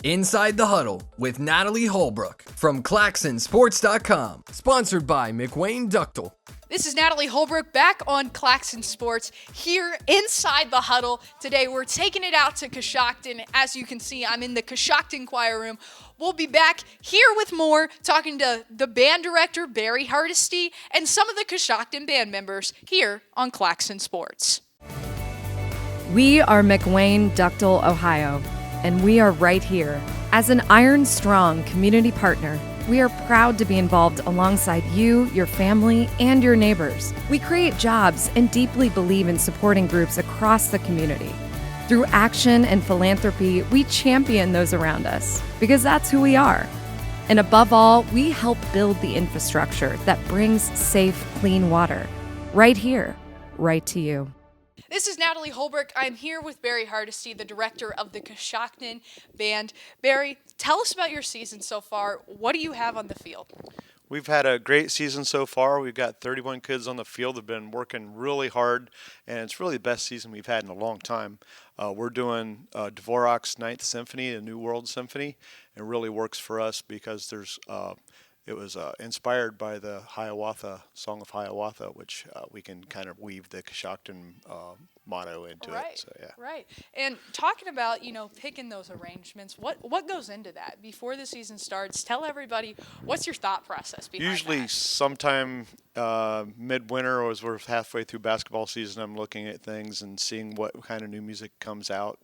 Inside the Huddle with Natalie Holbrook from ClaxonSports.com. Sponsored by McWayne Ductal. This is Natalie Holbrook back on Claxon Sports here inside the Huddle. Today we're taking it out to Coshocton. As you can see, I'm in the Coshocton Choir Room. We'll be back here with more, talking to the band director, Barry Hardesty, and some of the Coshocton band members here on Claxon Sports. We are McWayne Ductal, Ohio, and we are right here. As an Iron Strong community partner, we are proud to be involved alongside you, your family, and your neighbors. We create jobs and deeply believe in supporting groups across the community. Through action and philanthropy, we champion those around us because that's who we are. And above all, we help build the infrastructure that brings safe, clean water right here, right to you. This is Natalie Holbrook. I'm here with Barry Hardesty, the director of the Coshocton Band. Barry, tell us about your season so far. What do you have on the field? We've had a great season so far. We've got 31 kids on the field. They've been working really hard, and it's really the best season we've had in a long time. We're doing Dvorak's Ninth Symphony, a New World Symphony. It really works for us because it was inspired by the Hiawatha, Song of Hiawatha, which we can kind of weave the Coshocton motto into it. So, yeah. Right. And talking about, picking those arrangements, what goes into that? Before the season starts, tell everybody, what's your thought process behind Usually that? sometime midwinter, or as we're halfway through basketball season, I'm looking at things and seeing what kind of new music comes out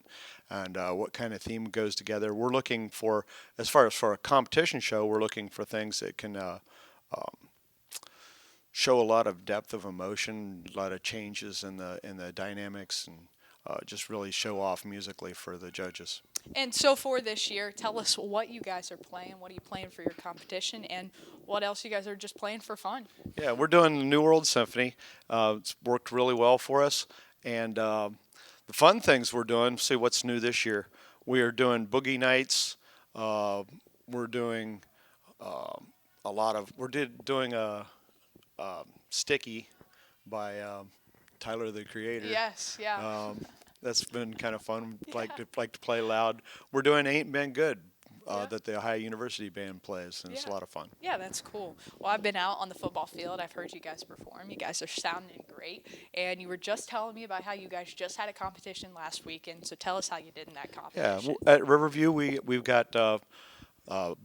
and what kind of theme goes together. We're looking for, as far as for a competition show, we're looking for things that can show a lot of depth of emotion, a lot of changes in the dynamics, and just really show off musically for the judges. And so for this year, tell us what you guys are playing. What are you playing for your competition, and what else you guys are just playing for fun? Yeah, we're doing the New World Symphony. It's worked really well for us, and the fun things we're doing, see what's new this year. We are doing boogie nights. We're doing doing a Sticky by Tyler, the Creator. Yes, yeah. That's been kind of fun. Yeah. Like to play loud. We're doing Ain't Been Good. That the Ohio University Band plays, and it's a lot of fun. Yeah, that's cool. Well, I've been out on the football field. I've heard you guys perform. You guys are sounding great. And you were just telling me about how you guys just had a competition last weekend, so tell us how you did in that competition. Yeah, at Riverview, we've got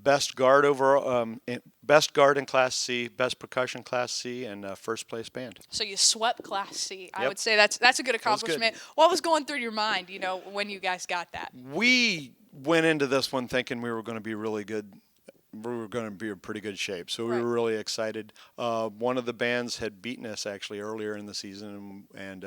best guard in Class C, best percussion Class C, and first place band. So you swept Class C. Yep. I would say that's a good accomplishment. Good. What was going through your mind, when you guys got that? We went into this one thinking we were going to be really good. We were going to be in pretty good shape, so we were really excited. One of the bands had beaten us actually earlier in the season, and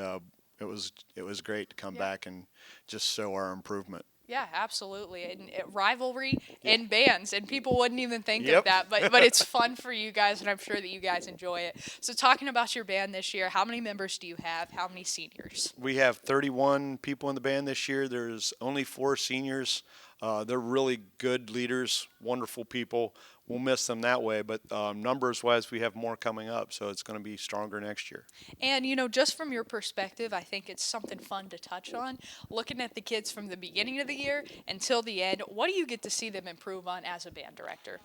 it was great to come back and just show our improvement. Yeah, absolutely. And rivalry in bands, and people wouldn't even think of that, but it's fun for you guys, and I'm sure that you guys enjoy it. So talking about your band this year, how many members do you have? How many seniors? We have 31 people in the band this year. There's only 4 seniors. They're really good leaders, wonderful people. We'll miss them that way, but numbers-wise, we have more coming up, so it's going to be stronger next year. And, just from your perspective, I think it's something fun to touch on. Looking at the kids from the beginning of the year until the end, what do you get to see them improve on as a band director?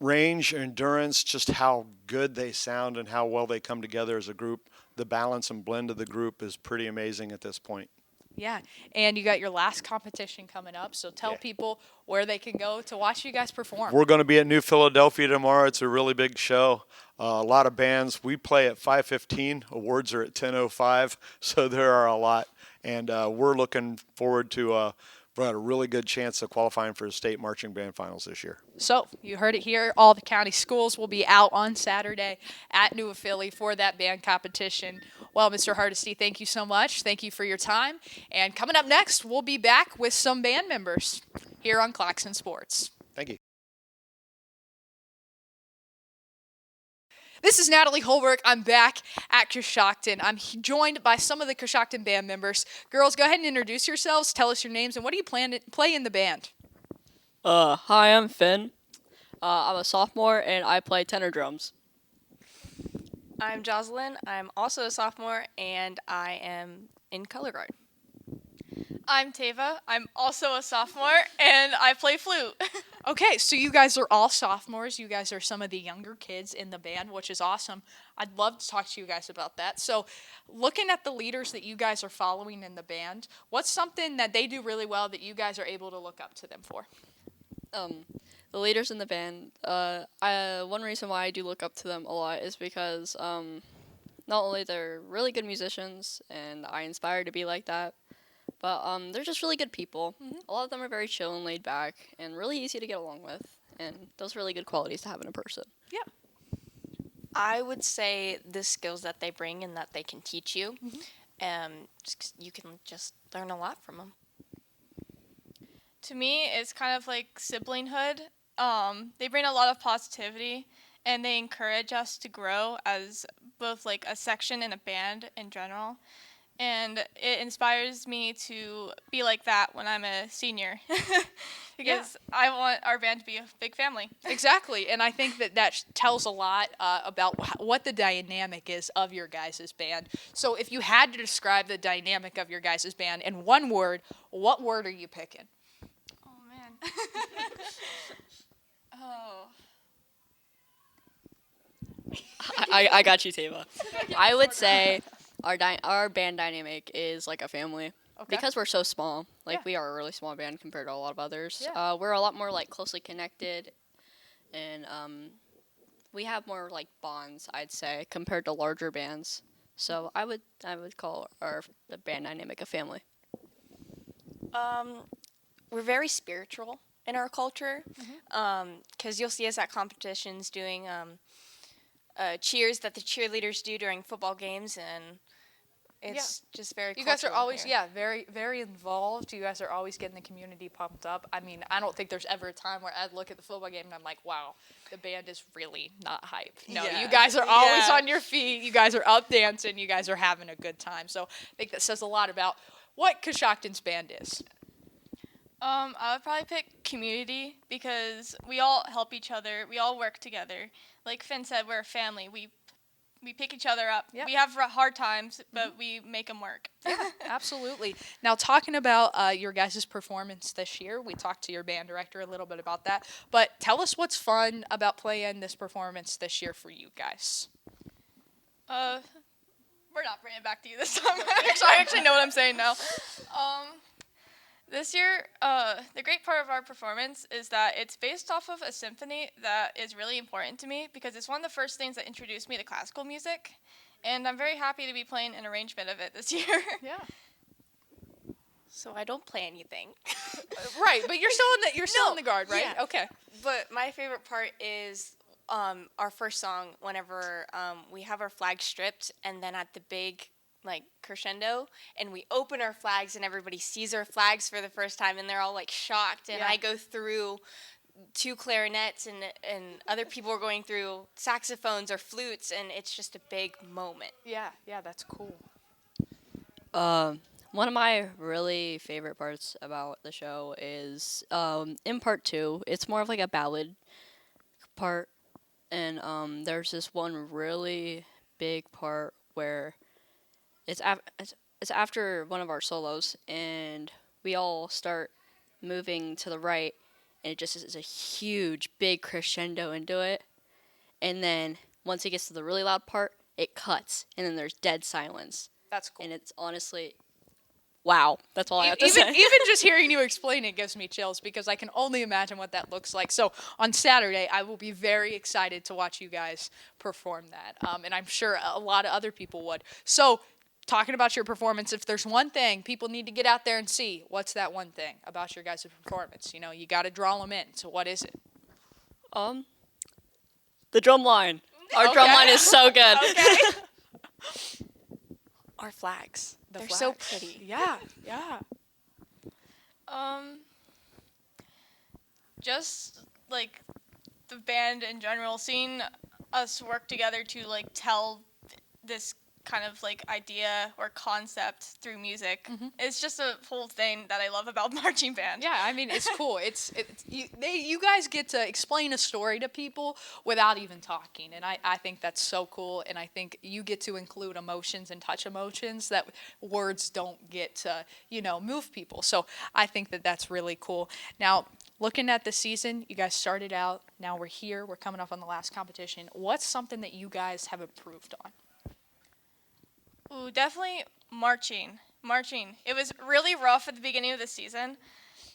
Range, endurance, just how good they sound and how well they come together as a group. The balance and blend of the group is pretty amazing at this point. Yeah, and you got your last competition coming up, so tell people where they can go to watch you guys perform. We're going to be at New Philadelphia tomorrow. It's a really big show. A lot of bands. We play at 5:15. Awards are at 10:05, so there are a lot. And we're looking forward to we've got a really good chance of qualifying for the state marching band finals this year. So you heard it here. All the county schools will be out on Saturday at New Philly for that band competition. Well, Mr. Hardesty, thank you so much. Thank you for your time. And coming up next, we'll be back with some band members here on Claxon Sports. Thank you. This is Natalie Holbrook. I'm back at Coshocton. I'm joined by some of the Coshocton band members. Girls, go ahead and introduce yourselves. Tell us your names and what do you plan to play in the band? Hi, I'm Finn. I'm a sophomore and I play tenor drums. I'm Jocelyn. I'm also a sophomore and I am in color guard. I'm Tava. I'm also a sophomore, and I play flute. Okay, so you guys are all sophomores. You guys are some of the younger kids in the band, which is awesome. I'd love to talk to you guys about that. So, looking at the leaders that you guys are following in the band, what's something that they do really well that you guys are able to look up to them for? The leaders in the band, one reason why I do look up to them a lot is because not only they're really good musicians, and I inspire to be like that, but they're just really good people. A lot of them are very chill and laid back and really easy to get along with, and those are really good qualities to have in a person. Yeah. I would say the skills that they bring and that they can teach you, you can just learn a lot from them. To me, it's kind of like siblinghood. They bring a lot of positivity, and they encourage us to grow as both like a section and a band in general. And it inspires me to be like that when I'm a senior because I want our band to be a big family. Exactly, and I think that tells a lot about what the dynamic is of your guys' band. So if you had to describe the dynamic of your guys' band in one word, what word are you picking? Oh, man. I got you, Tava. I would say our band dynamic is like a family. Okay. Because we're so small. Like, Yeah. we are a really small band compared to a lot of others. Yeah. We're a lot more, like, closely connected. And we have more, like, bonds, I'd say, compared to larger bands. So I would call the band dynamic a family. We're very spiritual in our culture because you'll see us at competitions doing cheers that the cheerleaders do during football games, and it's just very You guys are cultural always, here. very, very involved. You guys are always getting the community pumped up. I mean, I don't think there's ever a time where I'd look at the football game and I'm like, wow, the band is really not hype. No, Yeah. you guys are always Yeah. on your feet. You guys are up dancing. You guys are having a good time. So I think that says a lot about what Coshocton's band is. I would probably pick community because we all help each other. We all work together. Like Finn said, we're a family. We pick each other up. Yep. We have hard times, but we make them work. Yeah, absolutely. Now, talking about your guys' performance this year, we talked to your band director a little bit about that. But tell us what's fun about playing this performance this year for you guys. We're not bringing it back to you this time. I actually know what I'm saying now. This year, the great part of our performance is that it's based off of a symphony that is really important to me because it's one of the first things that introduced me to classical music, and I'm very happy to be playing an arrangement of it this year. Yeah. So I don't play anything. Right, but you're still in the guard, right? Yeah. Okay. But my favorite part is our first song whenever we have our flag stripped, and then at the big crescendo, and we open our flags and everybody sees our flags for the first time and they're all shocked, and Yeah. I go through 2 clarinets and other people are going through saxophones or flutes, and it's just a big moment. Yeah, that's cool. One of my really favorite parts about the show is in part 2. It's more of like a ballad part, and there's this one really big part where it's after one of our solos, and we all start moving to the right, and it just is a huge, big crescendo into it. And then once it gets to the really loud part, it cuts, and then there's dead silence. That's cool. And it's honestly, wow. That's all I have to even, say. even just hearing you explain it gives me chills because I can only imagine what that looks like. So on Saturday, I will be very excited to watch you guys perform that, and I'm sure a lot of other people would. So talking about your performance, if there's one thing people need to get out there and see, what's that one thing about your guys' performance? You know, you got to draw them in. So what is it? The drum line. Our drum line is so good. Okay. Our flags. They're flags. so pretty. Yeah. Just the band in general, seeing us work together to tell this kind of like idea or concept through music. It's just a whole thing that I love about marching band. Yeah, I mean, it's cool. You guys get to explain a story to people without even talking, and I think that's so cool. And I think you get to include emotions and touch emotions that words don't get to, move people. So I think that that's really cool. Now, looking at the season, you guys started out. Now we're here. We're coming up on the last competition. What's something that you guys have improved on? Ooh, definitely marching. It was really rough at the beginning of the season,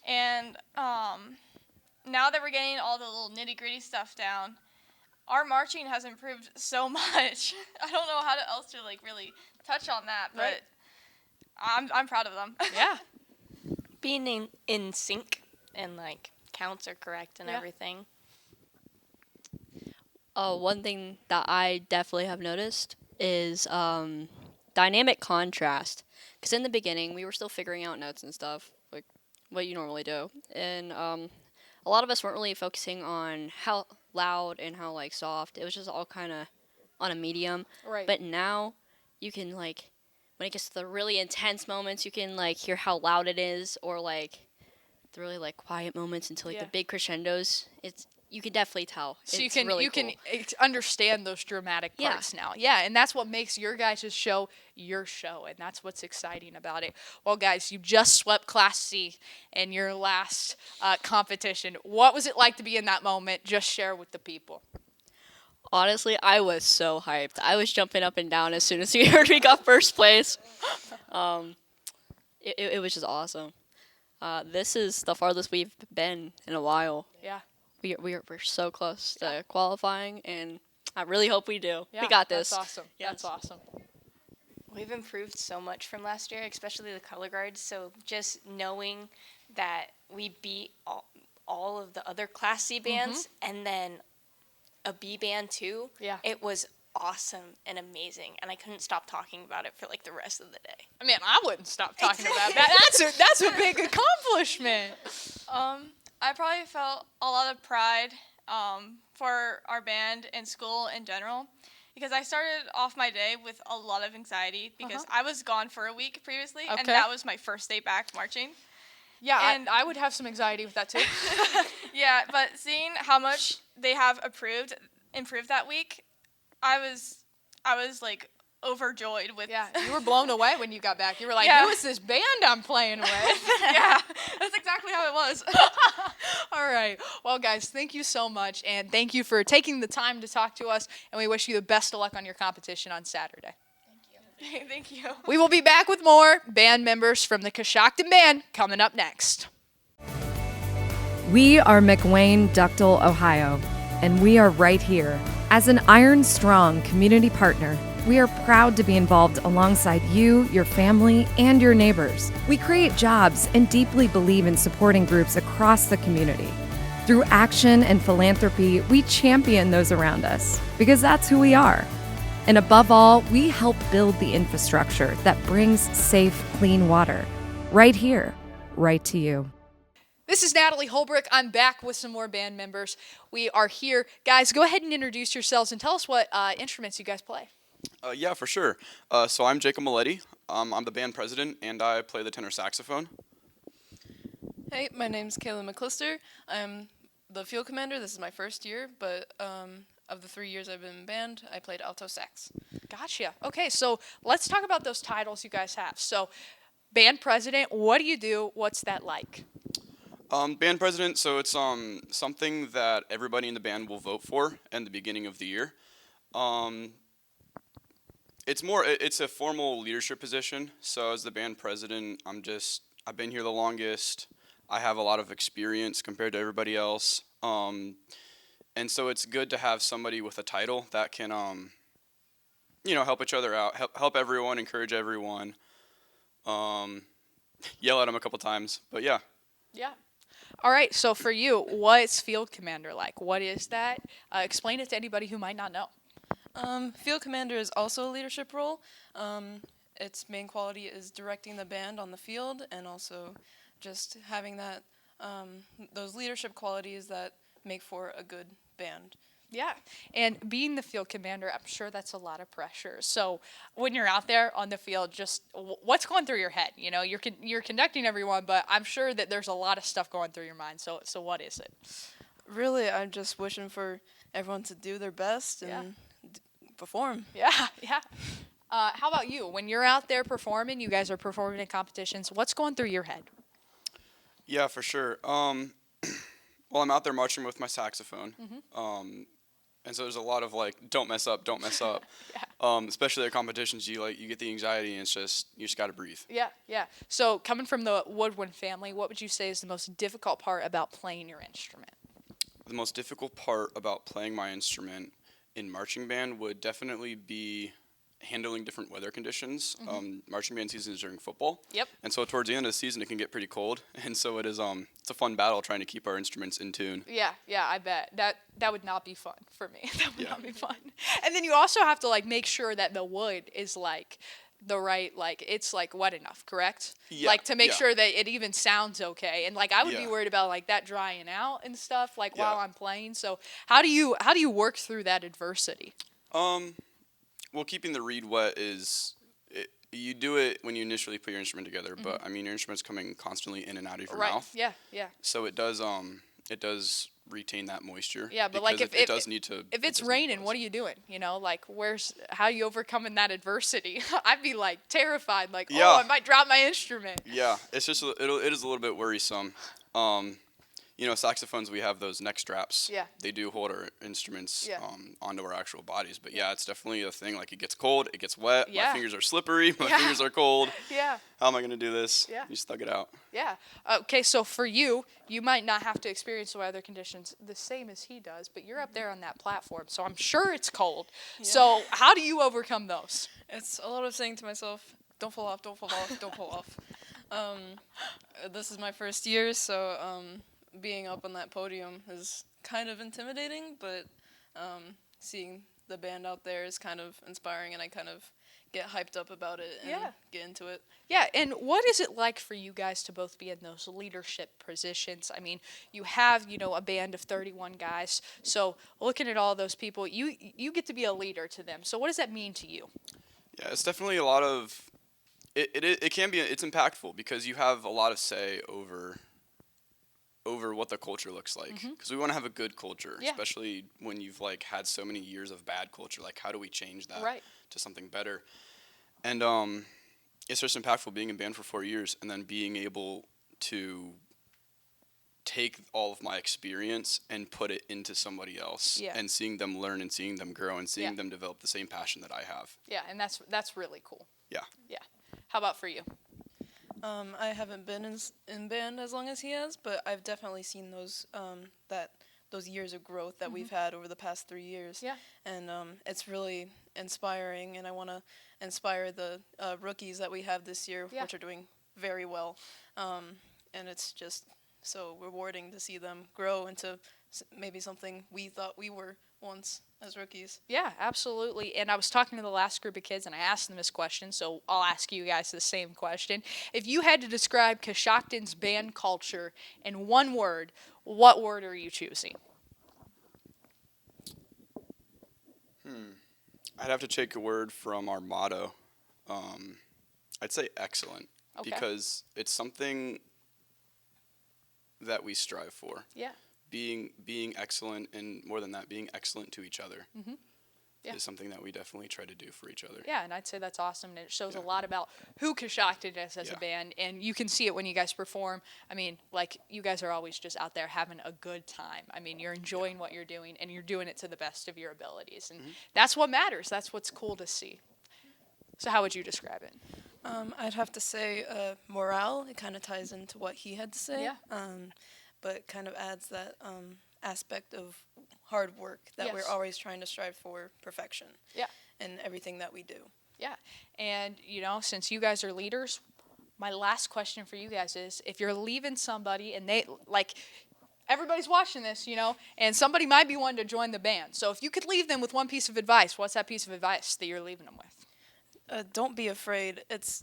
and now that we're getting all the little nitty-gritty stuff down, our marching has improved so much. I don't know how else to really touch on that, but Right. I'm proud of them. Yeah. Being in sync and counts are correct and Yeah. everything. One thing that I definitely have noticed is dynamic contrast. Because in the beginning, we were still figuring out notes and stuff, like what you normally do. And a lot of us weren't really focusing on how loud and how soft. It was just all kind of on a medium. Right. But now you can when it gets to the really intense moments, you can hear how loud it is, or the really quiet moments until Yeah. the big crescendos. You can definitely tell. So It's you really can cool. understand those dramatic Yeah. parts now. Yeah, and that's what makes your guys' show your show, and that's what's exciting about it. Well, guys, you just swept Class C in your last competition. What was it like to be in that moment? Just share with the people. Honestly, I was so hyped. I was jumping up and down as soon as we heard we got first place. It was just awesome. This is the farthest we've been in a while. Yeah. We're so close to qualifying, and I really hope we do. Yeah, We got this. That's awesome. Yes. That's awesome. We've improved so much from last year, especially the color guards. So just knowing that we beat all of the other Class C bands and then a B band too, Yeah. it was awesome and amazing. And I couldn't stop talking about it for the rest of the day. I mean, I wouldn't stop talking about that. That's a big accomplishment. I probably felt a lot of pride for our band and school in general, because I started off my day with a lot of anxiety because I was gone for a week previously, and Okay. that was my first day back marching. Yeah, And- I would have some anxiety with that too. Yeah, but seeing how much they have improved that week, I was overjoyed with. Yeah, you were blown away when you got back. You were like, Yeah. who is this band I'm playing with? Yeah, that's exactly how it was. All right. Well, guys, thank you so much. And thank you for taking the time to talk to us. And we wish you the best of luck on your competition on Saturday. Thank you. We will be back with more band members from the Coshocton Band coming up next. We are McWayne Ductal, Ohio, and we are right here. As an Iron Strong community partner, we are proud to be involved alongside you, your family, and your neighbors. We create jobs and deeply believe in supporting groups across the community. Through action and philanthropy, we champion those around us because that's who we are. And above all, we help build the infrastructure that brings safe, clean water right here, right to you. This is Natalie Holbrook. I'm back with some more band members. We are here. Guys, go ahead and introduce yourselves and tell us what instruments you guys play. Yeah, for sure. So I'm Jacob Maletti. I'm the band president, and I play the tenor saxophone. Hey, my name's Kayla McClister. I'm the field commander. This is my first year, but of the 3 years I've been in band, I played alto sax. Gotcha. Okay, so let's talk about those titles you guys have. So, band president, what do you do? What's that like? Band president, so it's something that everybody in the band will vote for in the beginning of the year. It's a formal leadership position. So as the band president, I've been here the longest. I have a lot of experience compared to everybody else. And so it's good to have somebody with a title that can, help each other out, help everyone, encourage everyone, yell at them a couple times. But yeah. Yeah. All right, so for you, what's field commander like? What is that? Explain it to anybody who might not know. Field commander is also a leadership role. Its main quality is directing the band on the field and also just having that those leadership qualities that make for a good band. Yeah, and being the field commander, I'm sure that's a lot of pressure. So when you're out there on the field, just what's going through your head? You know, you're conducting everyone, but I'm sure that there's a lot of stuff going through your mind. So what is it? Really, I'm just wishing for everyone to do their best and perform. Yeah, yeah. How about you? When you're out there performing, you guys are performing in competitions. What's going through your head? Yeah, for sure. Well, I'm out there marching with my saxophone. And so there's a lot of like, don't mess up, don't mess up. Especially at competitions, you get the anxiety, and you just gotta breathe. Yeah, yeah. So coming from the Woodwin family, what would you say is the most difficult part about playing your instrument? The most difficult part about playing my instrument in marching band would definitely be handling different weather conditions. Marching band season is during football. Yep. And so towards the end of the season, it can get pretty cold, and so it is. It's a fun battle trying to keep our instruments in tune. Yeah, I bet that would not be fun for me. That would not be fun. And then you also have to like make sure that the wood is like the right, like it's like wet enough, correct? Yeah. Like to make sure that it even sounds okay. And like I would be Yeah. worried about like that drying out and stuff like while I'm playing. So how do you work through that adversity? Well, keeping the reed wet you do it when you initially put your instrument together, but I mean your instrument's coming constantly in and out of your mouth. Yeah. So it does retain that moisture. Yeah, but like if it does need to. If it's raining, what are you doing? You know, like how are you overcoming that adversity? I'd be like terrified, like I might drop my instrument. Yeah, it's just it is a little bit worrisome. Saxophones, we have those neck straps. Yeah. They do hold our instruments onto our actual bodies. But yeah, it's definitely a thing. Like it gets cold, it gets wet. Yeah. My fingers are slippery. My fingers are cold. Yeah. How am I going to do this? Yeah. You just thug it out. Yeah. Okay, so for you might not have to experience the weather conditions the same as he does, but you're up there on that platform, so I'm sure it's cold. Yeah. So how do you overcome those? It's a lot of saying to myself, don't fall off, don't fall off, don't fall off. This is my first year, so being up on that podium is kind of intimidating, but seeing the band out there is kind of inspiring, and I kind of get hyped up about it and get into it. Yeah, and what is it like for you guys to both be in those leadership positions? I mean, you have, a band of 31 guys, so looking at all those people, you get to be a leader to them. So what does that mean to you? Yeah, it's definitely a lot of, it can be, it's impactful because you have a lot of say over what the culture looks like, because we want to have a good culture, especially when you've had so many years of bad culture. Like, how do we change that to something better? And it's just impactful being in band for 4 years and then being able to take all of my experience and put it into somebody else, and seeing them learn and seeing them grow and seeing them develop the same passion that I have. Yeah, and that's really cool. Yeah. How about for you? I haven't been in band as long as he has, but I've definitely seen those years of growth that we've had over the past 3 years. Yeah. And it's really inspiring, and I want to inspire the rookies that we have this year, which are doing very well. And it's just so rewarding to see them grow into maybe something we thought we were once as rookies. Yeah, absolutely. And I was talking to the last group of kids, and I asked them this question, so I'll ask you guys the same question. If you had to describe Coshocton's band culture in one word, what word are you choosing? I'd have to take a word from our motto. I'd say excellent, because it's something that we strive for. Yeah. Being excellent, and more than that, being excellent to each other is something that we definitely try to do for each other. Yeah, and I'd say that's awesome, and it shows a lot about who Coshocton is as a band, and you can see it when you guys perform. I mean, you guys are always just out there having a good time. I mean, you're enjoying what you're doing, and you're doing it to the best of your abilities, and that's what matters. That's what's cool to see. So how would you describe it? I'd have to say morale. It kind of ties into what he had to say. Yeah. But it kind of adds that aspect of hard work that we're always trying to strive for perfection in everything that we do. Yeah. And, since you guys are leaders, my last question for you guys is, if you're leaving somebody and they, everybody's watching this, and somebody might be wanting to join the band. So if you could leave them with one piece of advice, what's that piece of advice that you're leaving them with? Don't be afraid. It's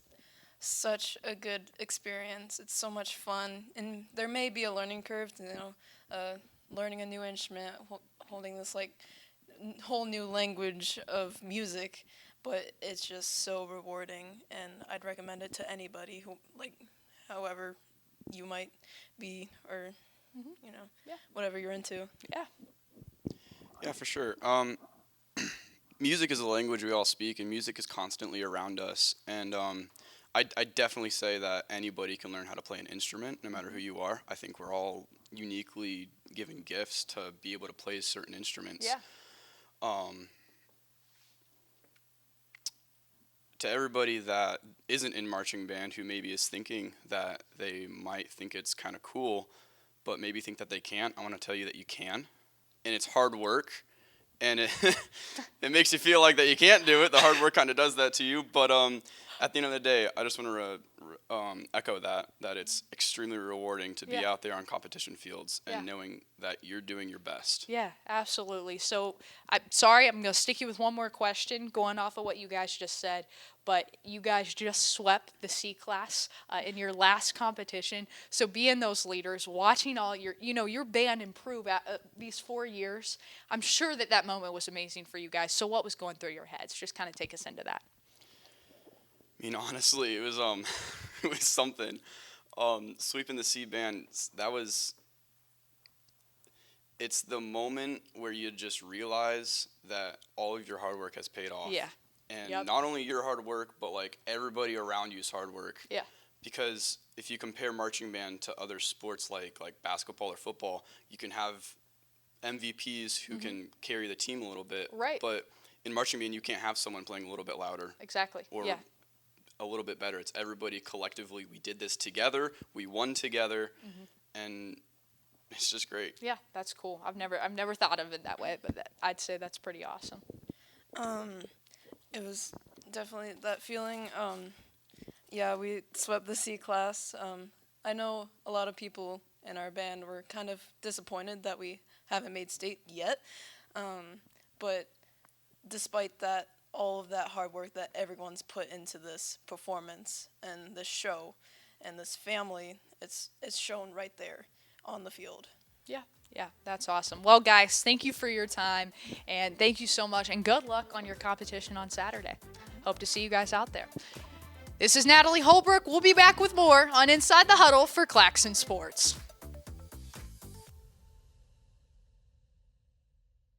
such a good experience. It's so much fun, and there may be a learning curve to, learning a new instrument, holding this like whole new language of music, but it's just so rewarding, and I'd recommend it to anybody who, like, however you might be, or you know, whatever you're into. Yeah, for sure. Music is a language we all speak, and music is constantly around us. And I definitely say that anybody can learn how to play an instrument, no matter who you are. I think we're all uniquely given gifts to be able to play certain instruments. Yeah. To everybody that isn't in marching band, who maybe is thinking that they might think it's kind of cool, but maybe think that they can't, I want to tell you that you can. And it's hard work, and it makes you feel like that you can't do it. The hard work kind of does that to you. But at the end of the day, I just want to echo that it's extremely rewarding to be out there on competition fields and knowing that you're doing your best. Yeah, absolutely. So I'm sorry, I'm going to stick you with one more question going off of what you guys just said, but you guys just swept the C class in your last competition. So being those leaders, watching all your band improve at these 4 years, I'm sure that moment was amazing for you guys. So what was going through your heads? Just kind of take us into that. I mean, honestly, it was it was something. Sweeping the C band, it's the moment where you just realize that all of your hard work has paid off. Yeah. And not only your hard work, but like everybody around you's hard work. Yeah. Because if you compare marching band to other sports like basketball or football, you can have MVPs who can carry the team a little bit. Right. But in marching band, you can't have someone playing a little bit louder. Exactly. Or a little bit better. It's everybody collectively. We did this together. We won together, and it's just great. Yeah, that's cool. I've never thought of it that way, but I'd say that's pretty awesome. It was definitely that feeling. We swept the C class. I know a lot of people in our band were kind of disappointed that we haven't made state yet, but despite that, all of that hard work that everyone's put into this performance and this show and this family, it's shown right there on the field. Yeah, that's awesome. Well, guys, thank you for your time, and thank you so much, and good luck on your competition on Saturday. Hope to see you guys out there. This is Natalie Holbrook. We'll be back with more on Inside the Huddle for Claxon Sports.